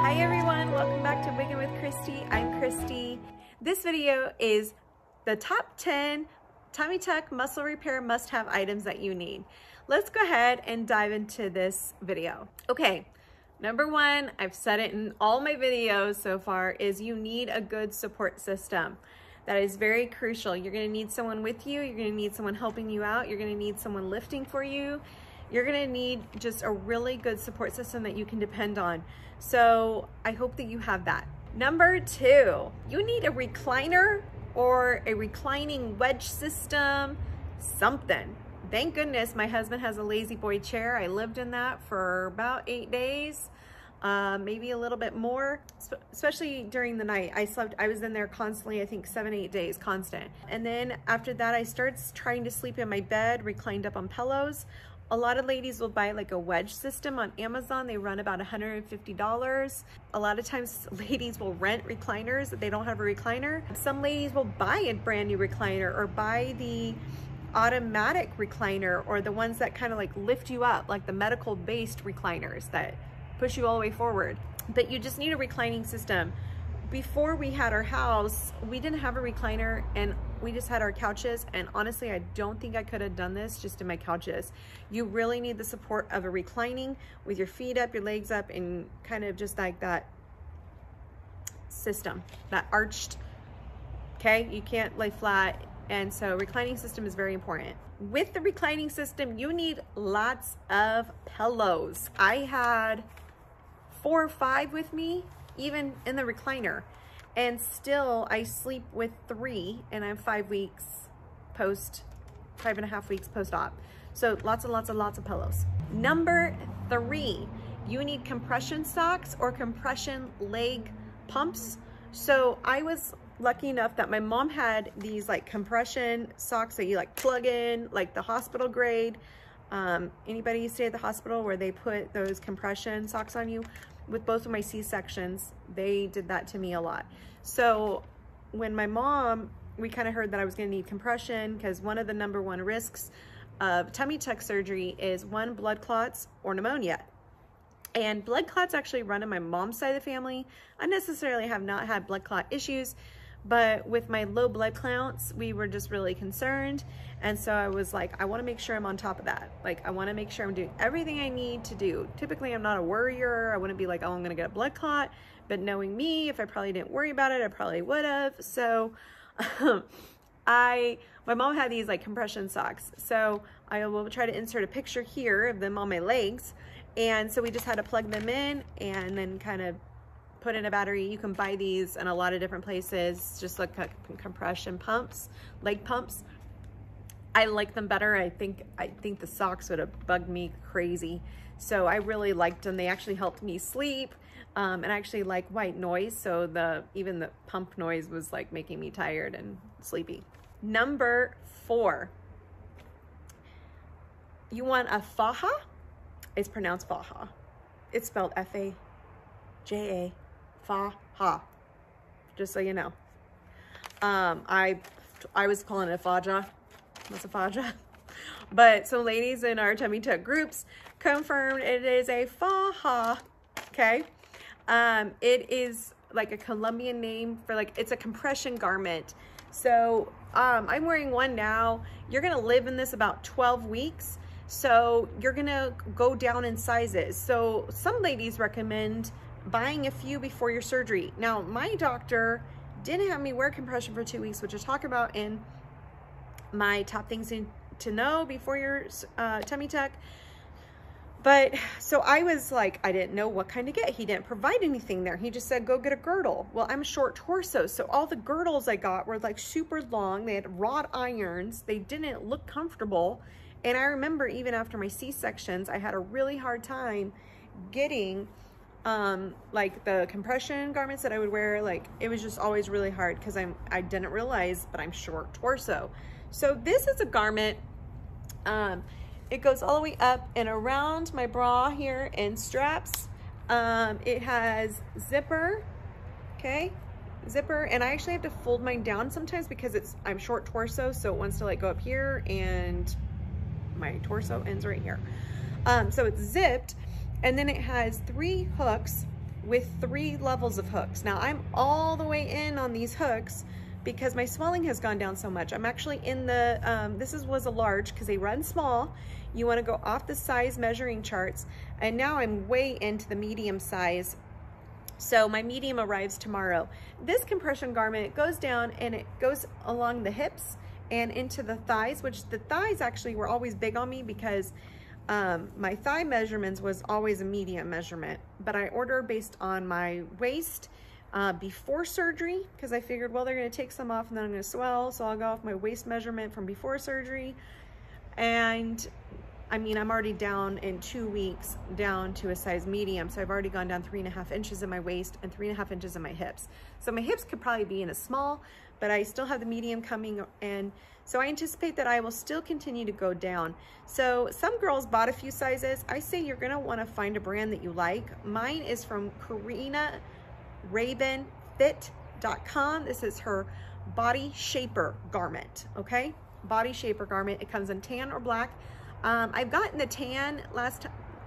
Hi everyone, welcome back to Wiggin with Christy. I'm Christy. This video is the top 10 tummy tuck muscle repair must-have items that you need. Let's go ahead and dive into this video. Okay, number one, I've said it in all my videos so far, is you need a good support system. That is very crucial. You're gonna need someone with you, you're gonna need someone helping you out, you're gonna need someone lifting for you. You're gonna need just a really good support system that you can depend on. So I hope that you have that. Number two, you need a recliner or a reclining wedge system, something. Thank goodness my husband has a lazy boy chair. I lived in that for about 8 days, maybe a little bit more, especially during the night. I was in there constantly, I think 7-8 days constant. And then after that, I started trying to sleep in my bed, reclined up on pillows. A lot of ladies will buy like a wedge system on Amazon. They run about $150. A lot of times ladies will rent recliners if they don't have a recliner. Some ladies will buy a brand new recliner or buy the automatic recliner or the ones that kind of like lift you up, like the medical based recliners that push you all the way forward. But you just need a reclining system. Before we had our house, we didn't have a recliner and we just had our couches, and honestly, I don't think I could have done this just in my couches. You really need the support of a reclining with your feet up, your legs up, and kind of just like that system, that arched, okay? You can't lay flat, and so reclining system is very important. With the reclining system, you need lots of pillows. I had 4 or 5 with me, even in the recliner. And still I sleep with 3 and I'm 5.5 weeks post-op. So lots of pillows. Number 3, you need compression socks or compression leg pumps. So I was lucky enough that my mom had these like compression socks that you like plug in, like the hospital grade. Anybody stay at the hospital where they put those compression socks on you? With both of my C-sections, they did that to me a lot. So when my mom, we kind of heard that I was gonna need compression because one of the number 1 risks of tummy tuck surgery is 1, blood clots or pneumonia. And blood clots actually run in my mom's side of the family. I necessarily have not had blood clot issues, but with my low blood counts, we were just really concerned. And so I was like, I wanna make sure I'm on top of that. Like, I wanna make sure I'm doing everything I need to do. Typically, I'm not a worrier. I wouldn't be like, oh, I'm gonna get a blood clot. But knowing me, if I probably didn't worry about it, I probably would have. So my mom had these like compression socks. So I will try to insert a picture here of them on my legs. And so we just had to plug them in and then kind of put in a battery. You can buy these in a lot of different places, just like compression pumps, leg pumps. I like them better. I think the socks would have bugged me crazy. So I really liked them. They actually helped me sleep. And I actually like white noise. So even the pump noise was like making me tired and sleepy. Number 4, you want a faja. It's pronounced faja. It's spelled F-A-J-A, faja, just so you know. I was calling it a faja. That's a faja. But so ladies in our tummy tuck groups confirmed it is a faja, okay? It is like a Colombian name for like, it's a compression garment. So I'm wearing one now. You're gonna live in this about 12 weeks. So you're gonna go down in sizes. So some ladies recommend buying a few before your surgery. Now, my doctor didn't have me wear compression for 2 weeks, which I'll talk about in my top things to know before your tummy tuck. But so I was like, I didn't know what kind to get. He didn't provide anything there. He just said, go get a girdle. Well, I'm a short torso, so all the girdles I got were like super long. They had wrought irons. They didn't look comfortable. And I remember even after my C-sections, I had a really hard time getting like the compression garments that I would wear. Like, it was just always really hard because I didn't realize, but I'm short torso. So this is a garment. It goes all the way up and around my bra here and straps. It has zipper, okay? Zipper, and I actually have to fold mine down sometimes because I'm short torso, so it wants to like go up here and my torso ends right here. So it's zipped, and then it has 3 hooks with 3 levels of hooks. Now I'm all the way in on these hooks because my swelling has gone down so much. I'm actually in the, this was a large because they run small. You want to go off the size measuring charts. And now I'm way into the medium size. So my medium arrives tomorrow. This compression garment goes down and it goes along the hips and into the thighs, which the thighs actually were always big on me because my thigh measurements was always a medium measurement, but I ordered based on my waist before surgery because I figured, well, they're going to take some off and then I'm going to swell. So I'll go off my waist measurement from before surgery. And I mean, I'm already down in 2 weeks down to a size medium. So I've already gone down 3.5 inches in my waist and 3.5 inches in my hips. So my hips could probably be in a small, but I still have the medium coming. And so I anticipate that I will still continue to go down. So some girls bought a few sizes. I say you're gonna wanna find a brand that you like. Mine is from KarinaRavenFit.com. This is her body shaper garment, okay? Body shaper garment. It comes in tan or black. I've gotten the tan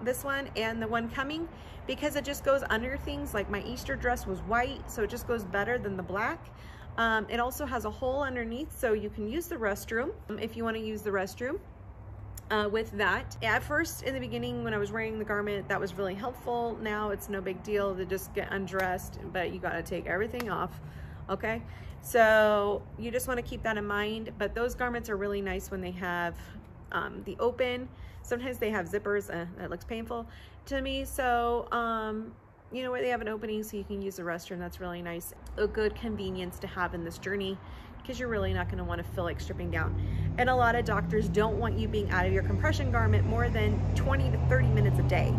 this one and the one coming because it just goes under things. Like my Easter dress was white, so it just goes better than the black. It also has a hole underneath, so you can use the restroom if you want to use the restroom with that. At first, in the beginning, when I was wearing the garment, that was really helpful. Now it's no big deal to just get undressed, but you got to take everything off, okay? So you just want to keep that in mind, but those garments are really nice when they have the open. Sometimes they have zippers. That looks painful to me. So, you know, where they have an opening so you can use the restroom. That's really nice. A good convenience to have in this journey because you're really not going to want to feel like stripping down. And a lot of doctors don't want you being out of your compression garment more than 20 to 30 minutes a day.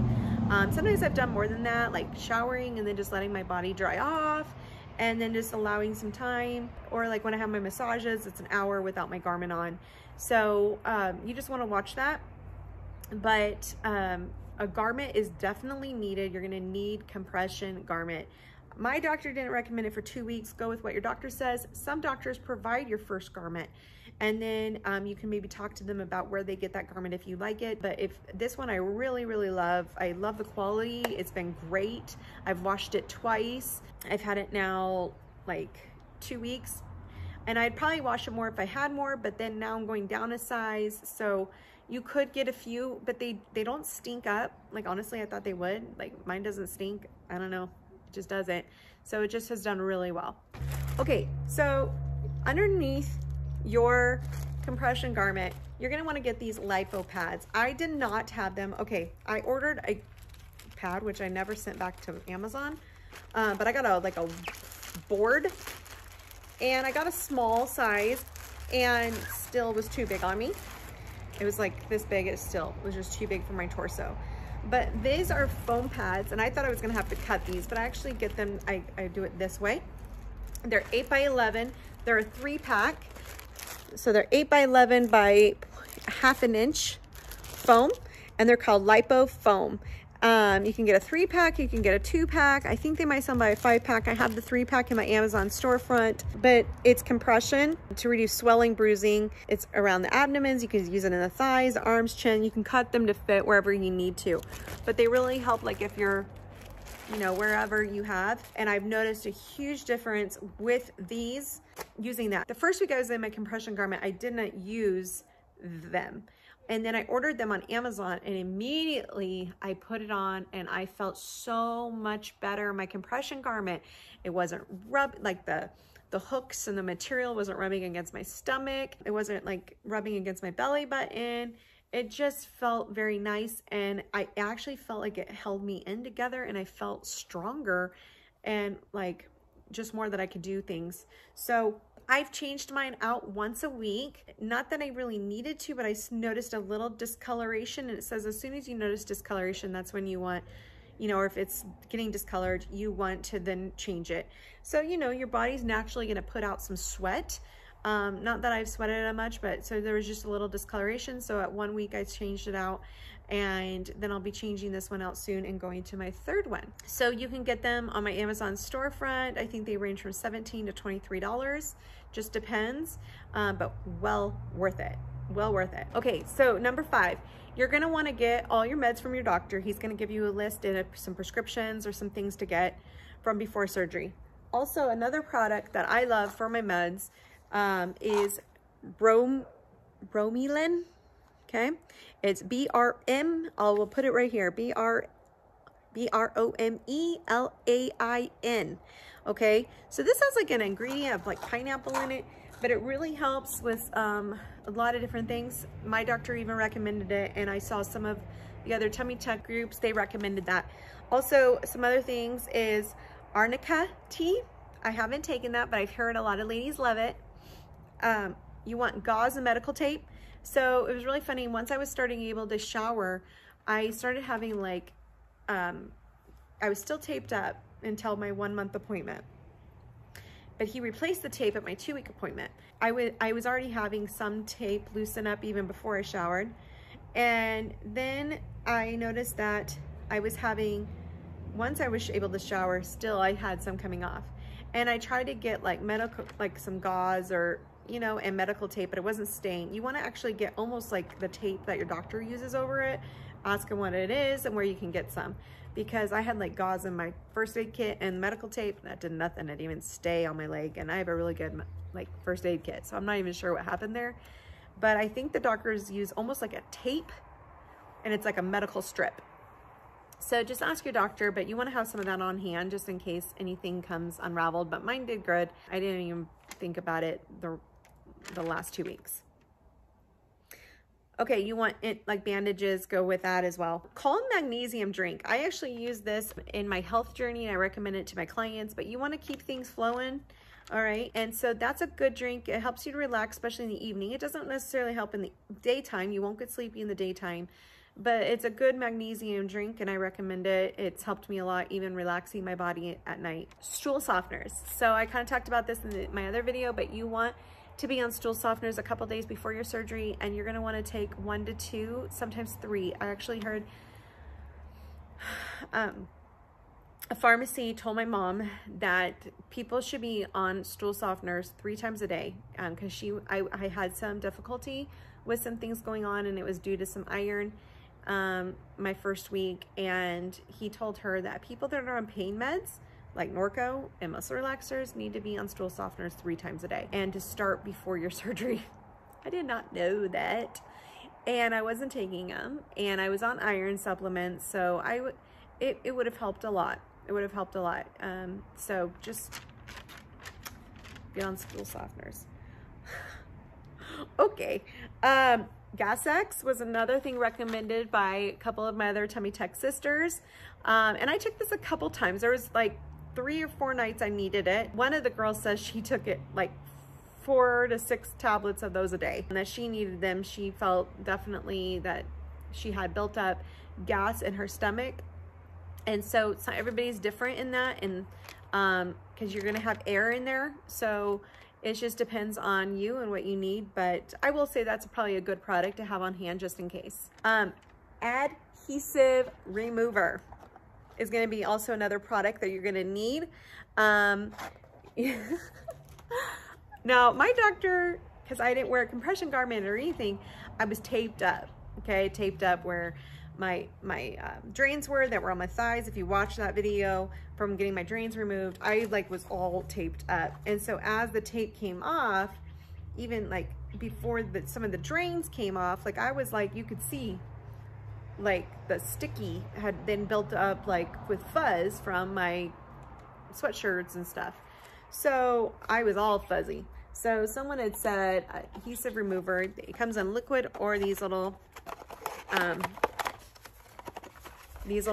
Sometimes I've done more than that, like showering and then just letting my body dry off and then just allowing some time. Or like when I have my massages, it's an hour without my garment on. So you just want to watch that. But a garment is definitely needed. You're going to need compression garment. My doctor didn't recommend it for 2 weeks. Go with what your doctor says. Some doctors provide your first garment, and then you can maybe talk to them about where they get that garment if you like it. But if this one I really, really love. I love the quality. It's been great. I've washed it twice. I've had it now like 2 weeks, and I'd probably wash it more if I had more, but then now I'm going down a size. So you could get a few, but they don't stink up. Like, honestly, I thought they would. Like, mine doesn't stink. I don't know. It just doesn't. So it just has done really well. Okay, so underneath your compression garment, you're gonna wanna get these lipo pads. I did not have them. Okay, I ordered a pad, which I never sent back to Amazon, but I got a board, and I got a small size, and still was too big on me. It was like this big. It still was just too big for my torso. But these are foam pads, and I thought I was gonna have to cut these, but I actually get them, I do it this way. They're 8 by 11. They're a 3-pack. So they're 8 by 11 by ½ an inch foam, and they're called lipo foam. You can get a 3-pack, you can get a 2-pack. I think they might sell by a 5-pack. I have the 3-pack in my Amazon storefront, but it's compression to reduce swelling, bruising. It's around the abdomens. You can use it in the thighs, arms, chin. You can cut them to fit wherever you need to, but they really help, like if you're, you know, wherever you have. And I've noticed a huge difference with these using that. The first week I was in my compression garment, I did not use them. And then I ordered them on Amazon, and immediately I put it on and I felt so much better. My compression garment, it wasn't like the hooks and the material wasn't rubbing against my stomach. It wasn't like rubbing against my belly button. It just felt very nice, and I actually felt like it held me in together, and I felt stronger and like just more that I could do things. So I've changed mine out once a week. Not that I really needed to, but I noticed a little discoloration, and it says as soon as you notice discoloration, that's when you want, you know, or if it's getting discolored, you want to then change it. So, you know, your body's naturally gonna put out some sweat. Not that I've sweated that much, but so there was just a little discoloration. So at 1 week I changed it out, and then I'll be changing this one out soon and going to my third one. So you can get them on my Amazon storefront. I think they range from $17 to $23, just depends, but well worth it. well worth it. Okay, so number 5, you're gonna wanna get all your meds from your doctor. He's gonna give you a list and some prescriptions or some things to get from before surgery. Also, another product that I love for my meds is bromelain. Okay, it's BRM. We'll put it right here. BROMELAIN. Okay, so this has like an ingredient of like pineapple in it, but it really helps with a lot of different things. My doctor even recommended it, and I saw some of the other tummy tuck groups, they recommended that. Also, some other things is arnica tea. I haven't taken that, but I've heard a lot of ladies love it. You want gauze and medical tape. So it was really funny. Once I was starting able to shower, I started having like, I was still taped up until my 1-month appointment. But he replaced the tape at my 2-week appointment. I was already having some tape loosen up even before I showered. And then I noticed that I was having, once I was able to shower, still I had some coming off. And I tried to get like medical, like some gauze or, you know, and medical tape, but it wasn't staying. You want to actually get almost like the tape that your doctor uses over it. Ask him what it is and where you can get some. Because I had like gauze in my first aid kit and medical tape, and that did nothing. It didn't even stay on my leg, and I have a really good like first aid kit, so I'm not even sure what happened there. But I think the doctors use almost like a tape, and it's like a medical strip. So just ask your doctor, but you want to have some of that on hand just in case anything comes unraveled. But mine did good. I didn't even think about it the last 2 weeks. Okay, you want it like bandages, go with that as well. Calm magnesium drink. I actually use this in my health journey, and I recommend it to my clients, but you want to keep things flowing. All right, and so that's a good drink. It helps you to relax, especially in the evening. It doesn't necessarily help in the daytime. You won't get sleepy in the daytime, but it's a good magnesium drink, and I recommend it. It's helped me a lot, even relaxing my body at night. Stool softeners. So I kind of talked about this in my other video, but you want to be on stool softeners a couple days before your surgery, and you're going to want to take 1 to 2, sometimes 3. I actually heard a pharmacy told my mom that people should be on stool softeners 3 times a day, because I had some difficulty with some things going on, and it was due to some iron my first week. And he told her that people that are on pain meds like Norco and muscle relaxers need to be on stool softeners 3 times a day, and to start before your surgery. I did not know that, and I wasn't taking them, and I was on iron supplements, so it would have helped a lot. It would have helped a lot. So just be on stool softeners. Okay. Gas X was another thing recommended by a couple of my other tummy tuck sisters. And I took this a couple times. There was like 3 or 4 nights I needed it. One of the girls says she took it like 4 to 6 tablets of those a day, and that she needed them. She felt definitely that she had built up gas in her stomach. And so it's not, everybody's different in that, and because you're gonna have air in there, so it just depends on you and what you need. But I will say that's probably a good product to have on hand just in case. Adhesive remover is going to be also another product that you're going to need. Now, my doctor, because I didn't wear a compression garment or anything, I was taped up. Okay, taped up where my drains were that were on my thighs. If you watch that video from getting my drains removed, I like was all taped up. And so as the tape came off, even like before some of the drains came off, like I was like, you could see like the sticky had been built up like with fuzz from my sweatshirts and stuff. So I was all fuzzy. So someone had said adhesive remover, it comes in liquid or these little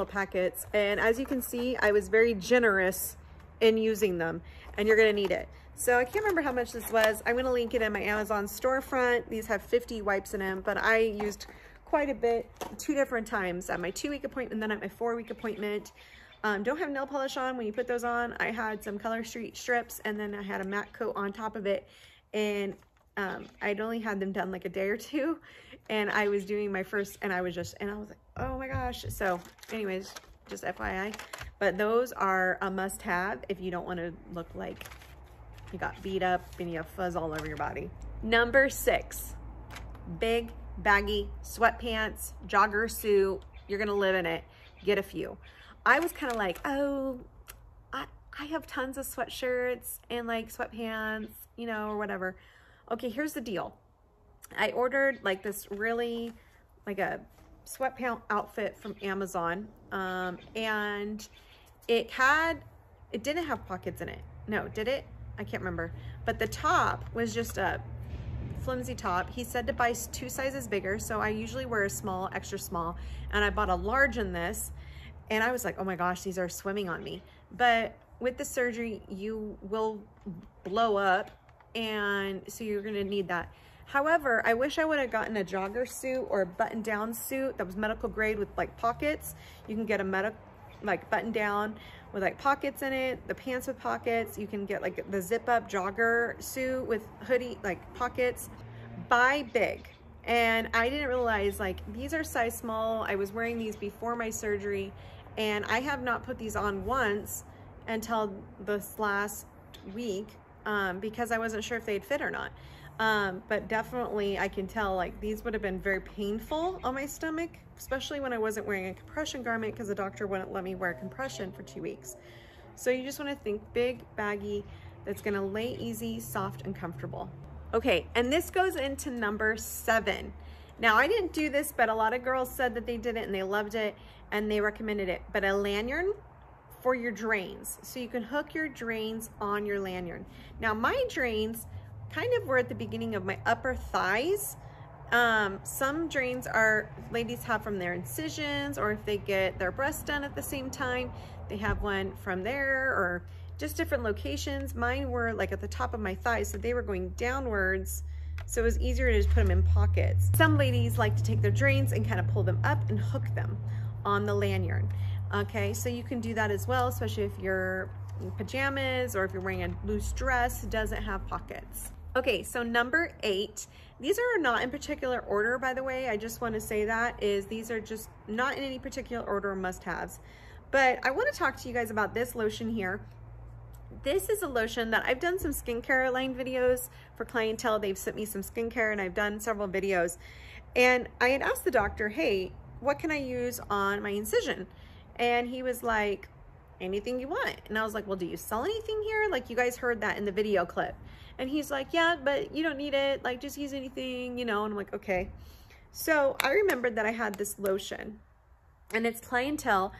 packets. And as you can see, I was very generous in using them, and you're gonna need it. So I can't remember how much this was. I'm gonna link it in my Amazon storefront. These have 50 wipes in them, but I used quite a bit 2 different times, at my 2-week appointment, then at my 4-week appointment. Don't have nail polish on when you put those on. I had some color street strips, and then I had a matte coat on top of it, and I'd only had them done like a day or 2, and I was doing my first, and I was like, oh my gosh. So anyways, just FYI, but those are a must-have if you don't want to look like you got beat up and you have fuzz all over your body. Number 6, big, baggy sweatpants, jogger suit. You're gonna live in it. Get a few. I was kind of like, oh, I have tons of sweatshirts and like sweatpants, you know, or whatever. Okay, here's the deal. I ordered like this really, like a sweatpant outfit from Amazon, and it didn't have pockets in it. No, did it? I can't remember. But the top was just a flimsy top. He said to buy 2 sizes bigger, so I usually wear a small, extra small, and I bought a large in this, and I was like, oh my gosh, these are swimming on me. But with the surgery, you will blow up, and so you're gonna need that. However, I wish I would have gotten a jogger suit or a button-down suit that was medical grade with like pockets. You can get a like button-down with like pockets in it, the pants with pockets. You can get like the zip-up jogger suit with hoodie, like pockets. Buy big. And I didn't realize, like, these are size small. I was wearing these before my surgery, and I have not put these on once until this last week, because I wasn't sure if they'd fit or not. But definitely I can tell, like, these would have been very painful on my stomach, especially when I wasn't wearing a compression garment, because the doctor wouldn't let me wear compression for 2 weeks. So you just want to think big, baggy, that's going to lay easy, soft, and comfortable. Okay, and this goes into number 7. Now, I didn't do this, but a lot of girls said that they did it and they loved it and they recommended it. But a lanyard for your drains. So you can hook your drains on your lanyard. Now, my drains kind of were at the beginning of my upper thighs. Some drains ladies have from their incisions, or if they get their breasts done at the same time, they have one from there, or just different locations. Mine were like at the top of my thighs, so they were going downwards, so it was easier to just put them in pockets. Some ladies like to take their drains and kind of pull them up and hook them on the lanyard. Okay, so you can do that as well, especially if you're in pajamas or if you're wearing a loose dress, it doesn't have pockets. Okay, so number 8, these are not in particular order, by the way. I just want to say that these are just not in any particular order, must-haves. But I want to talk to you guys about this lotion here. This is a lotion that I've done some skincare line videos for clientele. They've sent me some skincare and I've done several videos. And I had asked the doctor, hey, what can I use on my incision? And he was like, anything you want. And I was like, well, do you sell anything here? Like, you guys heard that in the video clip. And he's like, yeah, but you don't need it. Like, just use anything, you know. And I'm like, okay. So I remembered that I had this lotion, and it's clientele,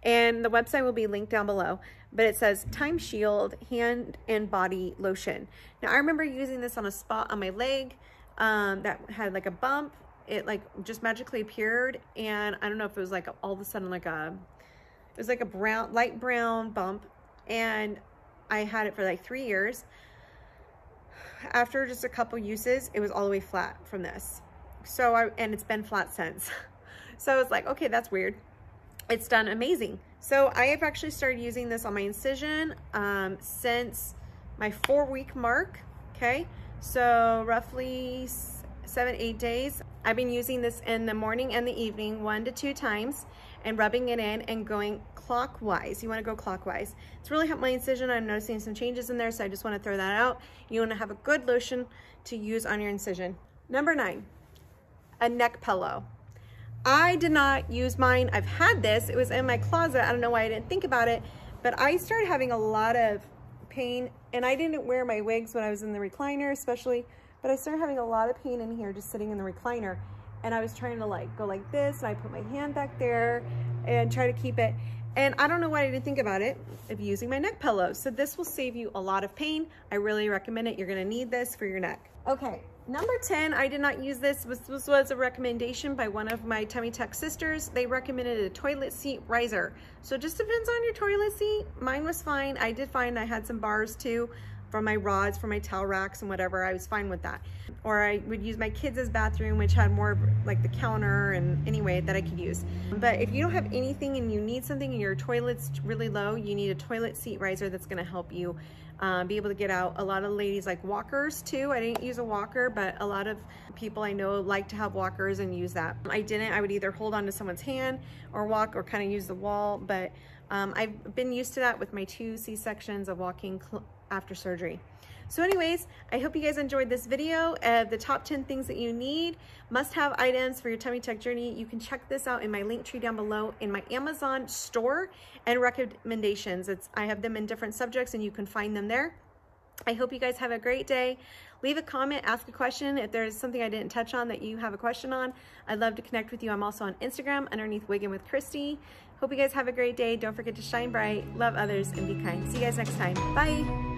and the website will be linked down below, but it says Time Shield Hand and Body Lotion. Now, I remember using this on a spot on my leg that had like a bump. It like just magically appeared, and I don't know if it was like all of a sudden like it was like a brown, light brown bump, and I had it for like 3 years. After just a couple uses, it was all the way flat from this. And it's been flat since. So I was like, okay, that's weird. It's done amazing. So I have actually started using this on my incision since my 4-week mark. Okay, so roughly 7-8 days. I've been using this in the morning and the evening 1 to 2 times, and rubbing it in and going clockwise. You want to go clockwise. It's really helped my incision. I'm noticing some changes in there, so I just want to throw that out. You want to have a good lotion to use on your incision. Number 9, a neck pillow. I did not use mine. I've had this. It was in my closet. I don't know why I didn't think about it, but I started having a lot of pain, and I didn't wear my wigs when I was in the recliner especially, but I started having a lot of pain in here just sitting in the recliner. And I was trying to like go like this, and I put my hand back there and try to keep it. And I don't know why I didn't think about it of using my neck pillow. So this will save you a lot of pain. I really recommend it. You're gonna need this for your neck. Okay, number 10, I did not use this. This was a recommendation by one of my Tummy Tuck sisters. They recommended a toilet seat riser. So it just depends on your toilet seat. Mine was fine. I did find I had some bars too from my rods, for my towel racks and whatever. I was fine with that. Or I would use my kids' bathroom, which had more like the counter and anyway that I could use. But if you don't have anything and you need something and your toilet's really low, you need a toilet seat riser that's gonna help you be able to get out. A lot of ladies like walkers too. I didn't use a walker, but a lot of people I know like to have walkers and use that. I didn't. I would either hold on to someone's hand or walk or kind of use the wall, but I've been used to that with my 2 C-sections of walking after surgery. So anyways, I hope you guys enjoyed this video of the top 10 things that you need, must-have items for your tummy tuck journey. You can check this out in my link tree down below in my Amazon store and recommendations. I have them in different subjects and you can find them there. I hope you guys have a great day. Leave a comment, ask a question. If there's something I didn't touch on that you have a question on, I'd love to connect with you. I'm also on Instagram underneath Wiggin with Christy. Hope you guys have a great day. Don't forget to shine bright, love others, and be kind. See you guys next time. Bye.